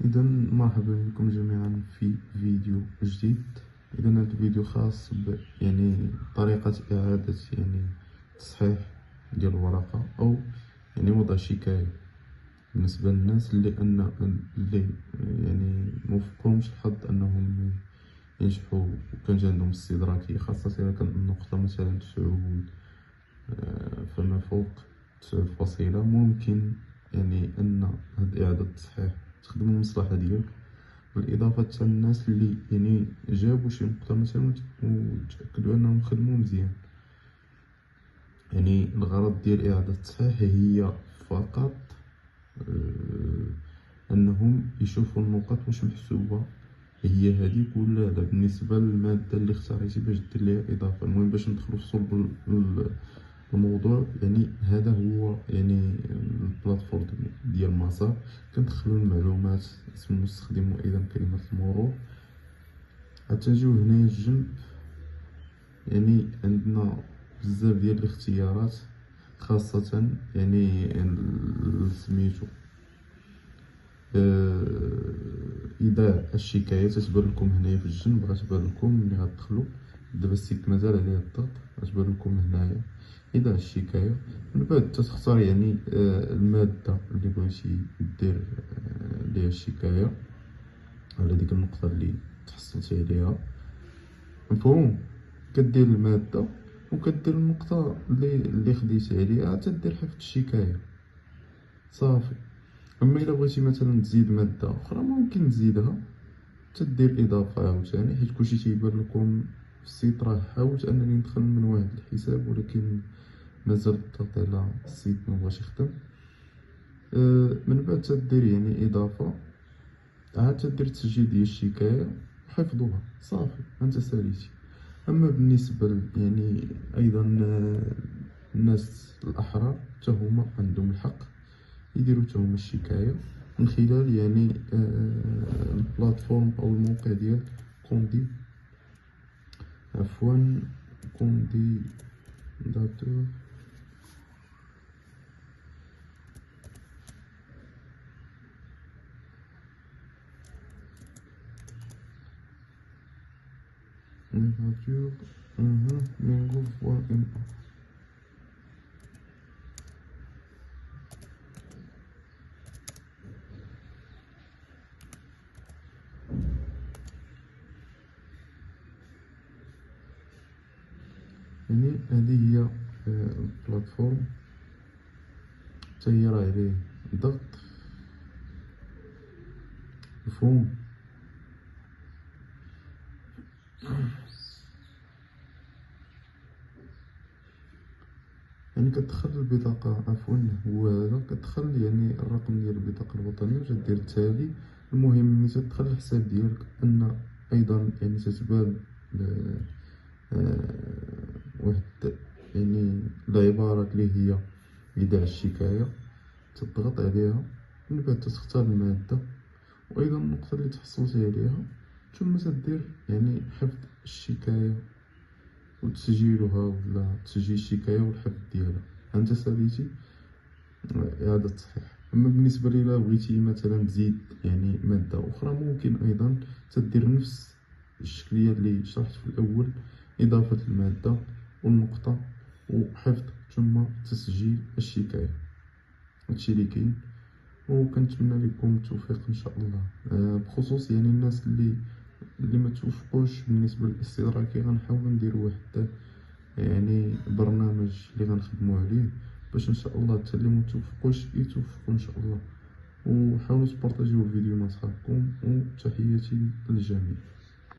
إذا مرحبا بكم جميعا في فيديو جديد. إذا هذا الفيديو خاص يعني طريقة إعادة يعني تصحيح ديال الورقة أو يعني وضع شكاية بالنسبة للناس اللي يعني موفقهمش الحظ أنهم ينجحوا وكان جا عندهم استدراكية، خاصة إذا كان النقطة مثلا 9 فما فوق 9 فاصلة. ممكن يعني أن هاد إعادة التصحيح تخدم المصلحة ديالك، بالإضافة حتى الناس اللي يعني جابوا شي نقطة مثلا وتأكدوا أنهم خدموا مزيان. يعني الغرض ديال إعادة التصحيح هي فقط أنهم يشوفوا النقط واش محسوبة هي هذيك ولا لا، بالنسبة للمادة اللي اختاريتي باش دير ليها إضافة. المهم باش ندخلو في صلب الموضوع، يعني هذا هو يعني البلاتفورم ديال مسار. كندخلو المعلومات، اسم المستخدم وايضا كلمة المرور. غتجيو هنايا الجنب، يعني عندنا بزاف ديال الاختيارات، خاصة يعني سميتو إذا الشكاية تتبان لكم هنايا في الجنب، غتبان لكم ملي غتدخلو. دابا السيت مازال عليه الضغط، غتبان لكم هنايا إذا الشكاية. من بعد تختار يعني المادة اللي بغيتي دير ليها الشكاية على ديك النقطة اللي تحصلتي عليها، مفهوم؟ كدير المادة وكدير النقطة اللي خديتي عليها، تدير حفظ الشكاية صافي. اما الا بغيتي مثلا تزيد مادة اخرى ممكن تزيدها، تدير اضافة عاوتاني، حيت كلشي تيبان لكم في السيت. راه حاولت انني ندخل من واحد الحساب ولكن مازال الضغط على السيت مبغاش يخدم. من بعد تدير يعني اضافة، عاد تدير تسجيل ديال الشكاية وحفظوها صافي، انت ساليتي. اما بالنسبة يعني ايضا الناس الاحرار حتى هما عندهم الحق يديروا حتى هما الشكاية من خلال يعني البلاتفورم او الموقع ديال كوندي، عفوا كوندي داتور. داتور مينغو فوا ام. يعني هذه هي البلاتفورم، حتى هي راه عليه ضغط، مفهوم؟ يعني كتدخل البطاقة، عفوا هو هذا، كتدخل يعني الرقم ديال البطاقة الوطنية وتدير التالي. المهم ملي تدخل الحساب ديالك أن أيضا يعني تتبان واحد يعني العبارات اللي هي إيداع الشكاية، تضغط عليها. من بعد تختار المادة وأيضا النقطة اللي تحصلتي عليها، ثم تدير يعني حفظ الشكاية وتسجيلها ولا تسجيل الشكاية والحفظ ديالها، أنت ساليتي إعادة التصحيح. أما بالنسبة لي بغيتي مثلا تزيد يعني مادة أخرى، ممكن أيضا تدير نفس الشكلية اللي شرحت في الأول، إضافة المادة والنقطة وحفظ ثم تسجيل الشكاية. هادشي اللي كاين، وكنتمنى لكم التوفيق ان شاء الله. بخصوص يعني الناس اللي ما توفقوش بالنسبه للاستدراكي، غنحاول ندير واحد يعني برنامج اللي غنخدموا عليه باش ان شاء الله حتى اللي ما توفقوش يتوفقوا ان شاء الله. وحاولوا تبارطاجيو الفيديو مع صحابكم، وتحياتي للجميع.